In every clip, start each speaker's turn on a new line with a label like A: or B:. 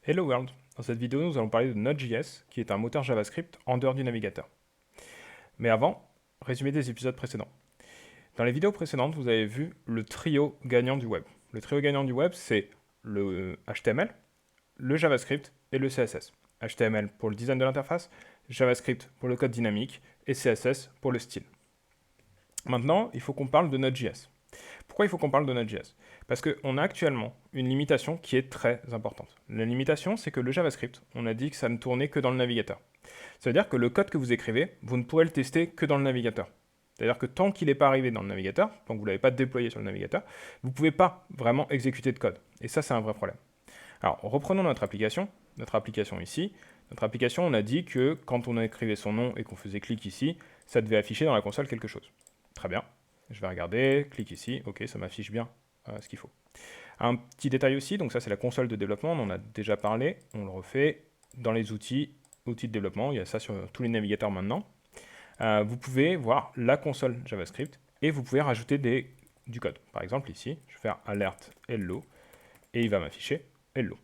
A: Hello World! Dans cette vidéo, nous allons parler de Node.js, qui est un moteur JavaScript en dehors du navigateur. Mais avant, résumé des épisodes précédents. Dans les vidéos précédentes, vous avez vu le trio gagnant du web. Le trio gagnant du web, c'est le HTML, le JavaScript et le CSS. HTML pour le design de l'interface, JavaScript pour le code dynamique et CSS pour le style. Maintenant, il faut qu'on parle de Node.js. Pourquoi il faut qu'on parle de Node.js? Parce qu'on a actuellement une limitation qui est très importante. La limitation, c'est que le JavaScript, on a dit que ça ne tournait que dans le navigateur. Ça veut dire que le code que vous écrivez, vous ne pourrez le tester que dans le navigateur. C'est-à-dire que tant qu'il n'est pas arrivé dans le navigateur, tant que vous ne l'avez pas déployé sur le navigateur, vous ne pouvez pas vraiment exécuter de code. Et ça, c'est un vrai problème. Alors, reprenons notre application ici. Notre application, on a dit que quand on écrivait son nom et qu'on faisait clic ici, ça devait afficher dans la console quelque chose. Très bien. Je vais regarder, clique ici, ok, ça m'affiche bien ce qu'il faut. Un petit détail aussi, donc ça c'est la console de développement, on en a déjà parlé, on le refait dans les outils de développement, il y a ça sur tous les navigateurs maintenant. Vous pouvez voir la console JavaScript et vous pouvez rajouter du code. Par exemple ici, je vais faire alert hello et il va m'afficher hello.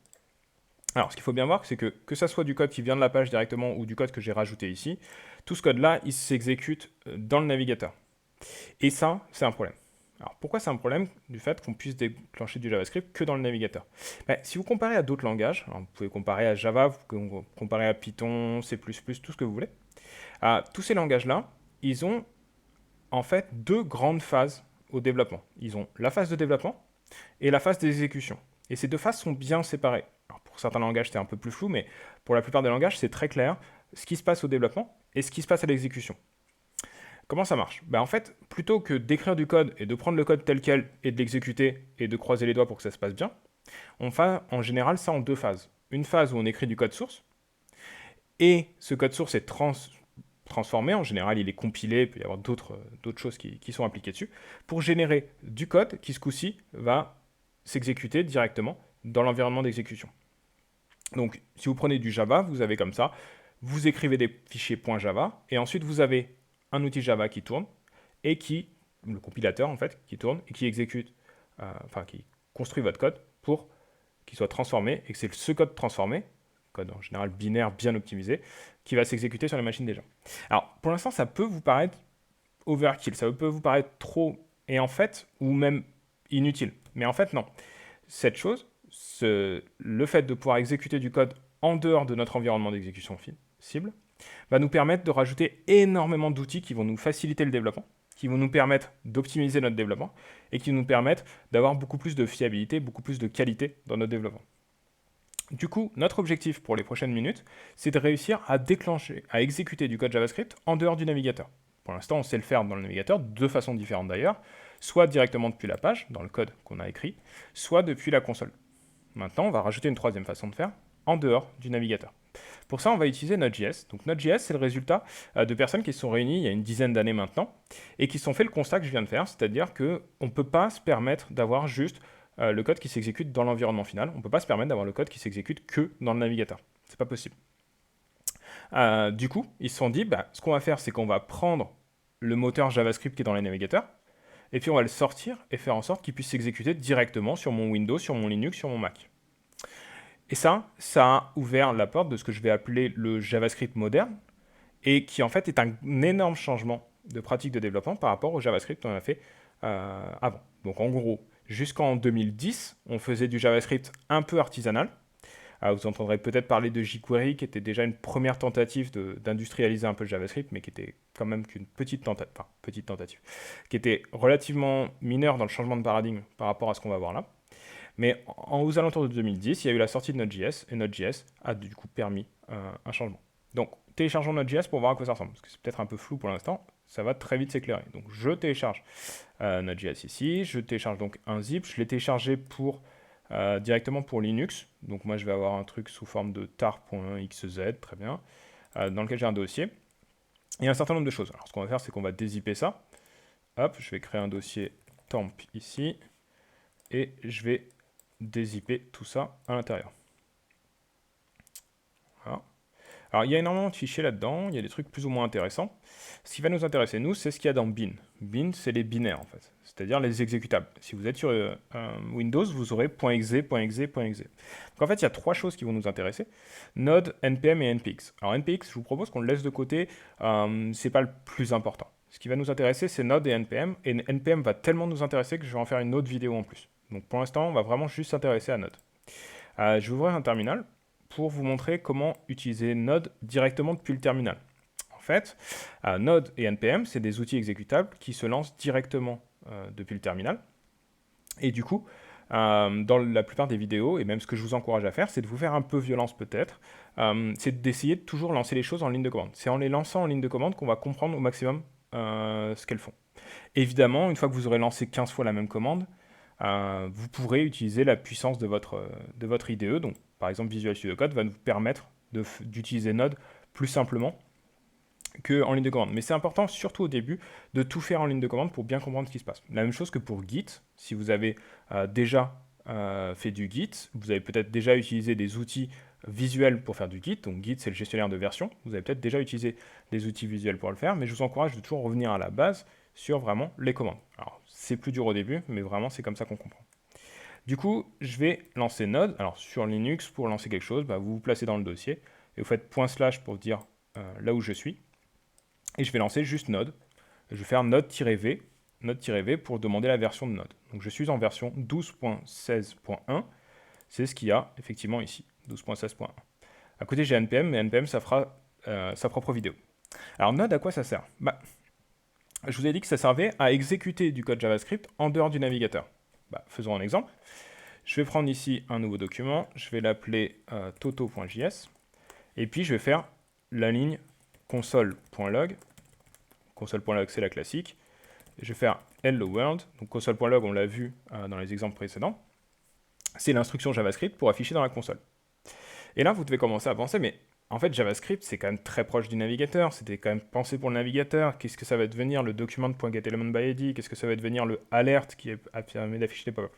A: Alors ce qu'il faut bien voir, c'est que ça soit du code qui vient de la page directement ou du code que j'ai rajouté ici, tout ce code-là, il s'exécute dans le navigateur. Et ça, c'est un problème. Alors pourquoi c'est un problème du fait qu'on puisse déclencher du JavaScript que dans le navigateur? Si vous comparez à d'autres langages, alors vous pouvez comparer à Java, vous pouvez comparer à Python, C++, tout ce que vous voulez, tous ces langages-là, ils ont en fait deux grandes phases au développement. Ils ont la phase de développement et la phase d'exécution. Et ces deux phases sont bien séparées. Alors pour certains langages, c'est un peu plus flou, mais pour la plupart des langages, c'est très clair ce qui se passe au développement et ce qui se passe à l'exécution. Comment ça marche? En fait, plutôt que d'écrire du code et de prendre le code tel quel et de l'exécuter et de croiser les doigts pour que ça se passe bien, on fait en général ça en deux phases. Une phase où on écrit du code source, et ce code source est transformé, en général il est compilé, il peut y avoir d'autres choses qui sont appliquées dessus, pour générer du code qui ce coup-ci va s'exécuter directement dans l'environnement d'exécution. Donc si vous prenez du Java, vous avez comme ça, vous écrivez des fichiers .java, et ensuite vous avez un outil Java qui tourne, et le compilateur en fait, qui tourne, et qui exécute, qui construit votre code pour qu'il soit transformé, et que c'est ce code transformé, code en général binaire bien optimisé, qui va s'exécuter sur la machine des gens. Alors pour l'instant ça peut vous paraître overkill, ça peut vous paraître trop, et en fait, ou même inutile, mais en fait non. Cette chose, le fait de pouvoir exécuter du code en dehors de notre environnement d'exécution cible, va nous permettre de rajouter énormément d'outils qui vont nous faciliter le développement, qui vont nous permettre d'optimiser notre développement et qui nous permettent d'avoir beaucoup plus de fiabilité, beaucoup plus de qualité dans notre développement. Du coup, notre objectif pour les prochaines minutes, c'est de réussir à déclencher, à exécuter du code JavaScript en dehors du navigateur. Pour l'instant, on sait le faire dans le navigateur, de deux façons différentes d'ailleurs, soit directement depuis la page, dans le code qu'on a écrit, soit depuis la console. Maintenant, on va rajouter une troisième façon de faire, en dehors du navigateur. Pour ça, on va utiliser Node.js. Donc Node.js, c'est le résultat de personnes qui se sont réunies il y a une dizaine d'années maintenant et qui se sont fait le constat que je viens de faire, c'est-à-dire qu'on ne peut pas se permettre d'avoir juste le code qui s'exécute dans l'environnement final. On ne peut pas se permettre d'avoir le code qui s'exécute que dans le navigateur. C'est pas possible. Du coup, ils se sont dit, ce qu'on va faire, c'est qu'on va prendre le moteur JavaScript qui est dans les navigateurs et puis on va le sortir et faire en sorte qu'il puisse s'exécuter directement sur mon Windows, sur mon Linux, sur mon Mac. Et ça a ouvert la porte de ce que je vais appeler le JavaScript moderne, et qui en fait est un énorme changement de pratique de développement par rapport au JavaScript qu'on a fait avant. Donc en gros, jusqu'en 2010, on faisait du JavaScript un peu artisanal. Vous entendrez peut-être parler de jQuery, qui était déjà une première tentative d'industrialiser un peu le JavaScript, mais qui était quand même qu'une petite tentative, qui était relativement mineure dans le changement de paradigme par rapport à ce qu'on va voir là. Mais aux alentours de 2010, il y a eu la sortie de Node.js, et Node.js a du coup permis un changement. Donc, téléchargeons Node.js pour voir à quoi ça ressemble, parce que c'est peut-être un peu flou pour l'instant, ça va très vite s'éclairer. Donc, je télécharge Node.js ici, je télécharge donc un zip, je l'ai téléchargé directement pour Linux, donc moi je vais avoir un truc sous forme de tar.xz, très bien, dans lequel j'ai un dossier, et un certain nombre de choses. Alors, ce qu'on va faire, c'est qu'on va dézipper ça. Hop, je vais créer un dossier temp ici, et je vais dézipper tout ça à l'intérieur. Voilà. Alors, il y a énormément de fichiers là-dedans, il y a des trucs plus ou moins intéressants. Ce qui va nous intéresser, nous, c'est ce qu'il y a dans bin. Bin, c'est les binaires, en fait, c'est-à-dire les exécutables. Si vous êtes sur Windows, vous aurez .exe, .exe, .exe. Donc, en fait, il y a 3 choses qui vont nous intéresser. Node, NPM et NPX. Alors, NPX, je vous propose qu'on le laisse de côté, c'est pas le plus important. Ce qui va nous intéresser, c'est Node et NPM va tellement nous intéresser que je vais en faire une autre vidéo en plus. Donc, pour l'instant, on va vraiment juste s'intéresser à Node. Je vais ouvrir un terminal pour vous montrer comment utiliser Node directement depuis le terminal. En fait, Node et NPM, c'est des outils exécutables qui se lancent directement depuis le terminal. Et du coup, dans la plupart des vidéos, et même ce que je vous encourage à faire, c'est de vous faire un peu violence peut-être, c'est d'essayer de toujours lancer les choses en ligne de commande. C'est en les lançant en ligne de commande qu'on va comprendre au maximum ce qu'elles font. Évidemment, une fois que vous aurez lancé 15 fois la même commande, vous pourrez utiliser la puissance de votre IDE. Donc, par exemple, Visual Studio Code va nous permettre d'utiliser Node plus simplement qu'en ligne de commande. Mais c'est important, surtout au début, de tout faire en ligne de commande pour bien comprendre ce qui se passe. La même chose que pour Git. Si vous avez déjà fait du Git, vous avez peut-être déjà utilisé des outils visuels pour faire du Git. Donc Git, c'est le gestionnaire de version. Vous avez peut-être déjà utilisé des outils visuels pour le faire, mais je vous encourage de toujours revenir à la base sur vraiment les commandes. Alors, c'est plus dur au début, mais vraiment, c'est comme ça qu'on comprend. Du coup, je vais lancer Node. Alors, sur Linux, pour lancer quelque chose, vous vous placez dans le dossier et vous faites // pour dire là où je suis. Et je vais lancer juste Node. Je vais faire node-v pour demander la version de Node. Donc, je suis en version 12.16.1. C'est ce qu'il y a effectivement ici, 12.16.1. À côté, j'ai NPM, mais NPM, ça fera sa propre vidéo. Alors, Node, à quoi ça sert ? Je vous ai dit que ça servait à exécuter du code JavaScript en dehors du navigateur. Faisons un exemple. Je vais prendre ici un nouveau document, je vais l'appeler toto.js, et puis je vais faire la ligne console.log. Console.log, c'est la classique. Je vais faire hello world. Donc console.log, on l'a vu dans les exemples précédents. C'est l'instruction JavaScript pour afficher dans la console. Et là, vous devez commencer à penser, mais en fait, JavaScript, c'est quand même très proche du navigateur. C'était quand même pensé pour le navigateur. Qu'est-ce que ça va devenir le document.getElementById? Qu'est-ce que ça va devenir le alert qui permet d'afficher les pop-up?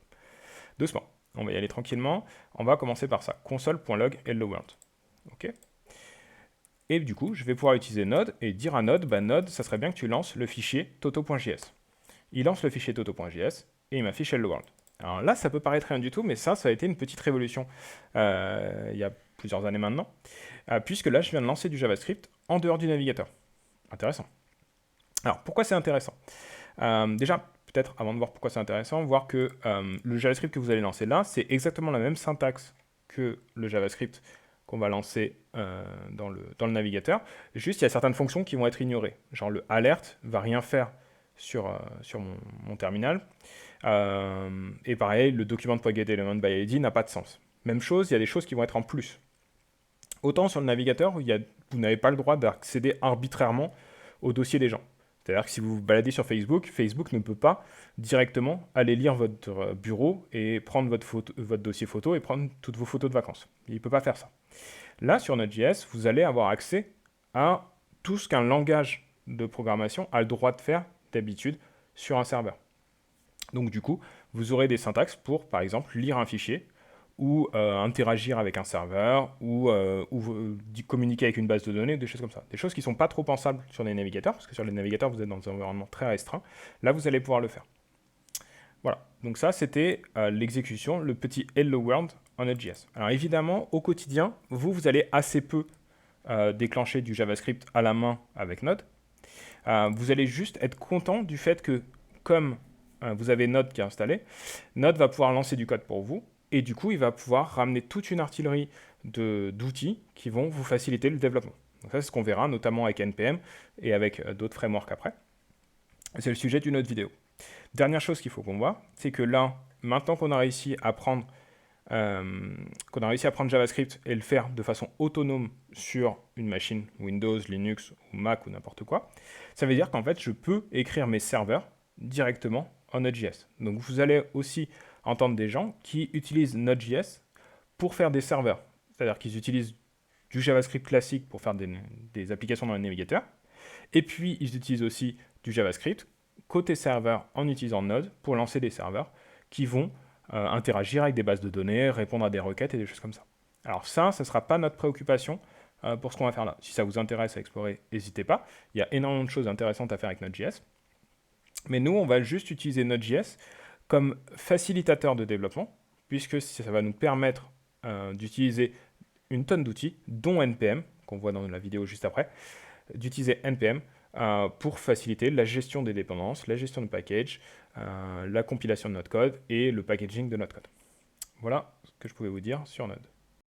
A: Doucement. On va y aller tranquillement. On va commencer par ça. Console.log hello world. OK. Et du coup, je vais pouvoir utiliser Node et dire à Node, Node, ça serait bien que tu lances le fichier toto.js. Il lance le fichier toto.js et il m'affiche hello world. Alors là, ça peut paraître rien du tout, mais ça a été une petite révolution il y a plusieurs années maintenant, puisque là, je viens de lancer du JavaScript en dehors du navigateur. Intéressant. Alors, pourquoi c'est intéressant ? Déjà, peut-être, avant de voir pourquoi c'est intéressant, voir que le JavaScript que vous allez lancer là, c'est exactement la même syntaxe que le JavaScript qu'on va lancer dans le navigateur. Juste, il y a certaines fonctions qui vont être ignorées. Genre, le alert ne va rien faire sur mon terminal. Et pareil, le document.getElementById n'a pas de sens. Même chose, il y a des choses qui vont être en plus. Autant sur le navigateur, vous n'avez pas le droit d'accéder arbitrairement au dossier des gens. C'est-à-dire que si vous vous baladez sur Facebook, Facebook ne peut pas directement aller lire votre bureau et prendre votre dossier photo et prendre toutes vos photos de vacances. Il ne peut pas faire ça. Là, sur Node.js, vous allez avoir accès à tout ce qu'un langage de programmation a le droit de faire d'habitude sur un serveur. Donc du coup, vous aurez des syntaxes pour, par exemple, lire un fichier ou interagir avec un serveur ou communiquer avec une base de données, des choses comme ça. Des choses qui ne sont pas trop pensables sur les navigateurs, parce que sur les navigateurs, vous êtes dans un environnement très restreint. Là, vous allez pouvoir le faire. Voilà, donc ça, c'était l'exécution, le petit Hello World en Node.js. Alors évidemment, au quotidien, vous allez assez peu déclencher du JavaScript à la main avec Node. Vous allez juste être content du fait que, comme vous avez Node qui est installé, Node va pouvoir lancer du code pour vous, et du coup, il va pouvoir ramener toute une artillerie d'outils qui vont vous faciliter le développement. Donc ça, c'est ce qu'on verra, notamment avec NPM et avec d'autres frameworks après. C'est le sujet d'une autre vidéo. Dernière chose qu'il faut qu'on voit, c'est que là, maintenant qu'on a réussi à prendre JavaScript et le faire de façon autonome sur une machine Windows, Linux ou Mac ou n'importe quoi, ça veut dire qu'en fait, je peux écrire mes serveurs directement en Node.js. Donc vous allez aussi entendre des gens qui utilisent Node.js pour faire des serveurs. C'est-à-dire qu'ils utilisent du JavaScript classique pour faire des applications dans le navigateur. Et puis, ils utilisent aussi du JavaScript côté serveur en utilisant Node pour lancer des serveurs qui vont interagir avec des bases de données, répondre à des requêtes et des choses comme ça. Alors ça ne sera pas notre préoccupation pour ce qu'on va faire là. Si ça vous intéresse à explorer, n'hésitez pas. Il y a énormément de choses intéressantes à faire avec Node.js. Mais nous, on va juste utiliser Node.js comme facilitateur de développement, puisque ça va nous permettre d'utiliser une tonne d'outils, dont NPM, qu'on voit dans la vidéo juste après, d'utiliser NPM pour faciliter la gestion des dépendances, la gestion de package, la compilation de notre code et le packaging de notre code. Voilà ce que je pouvais vous dire sur Node.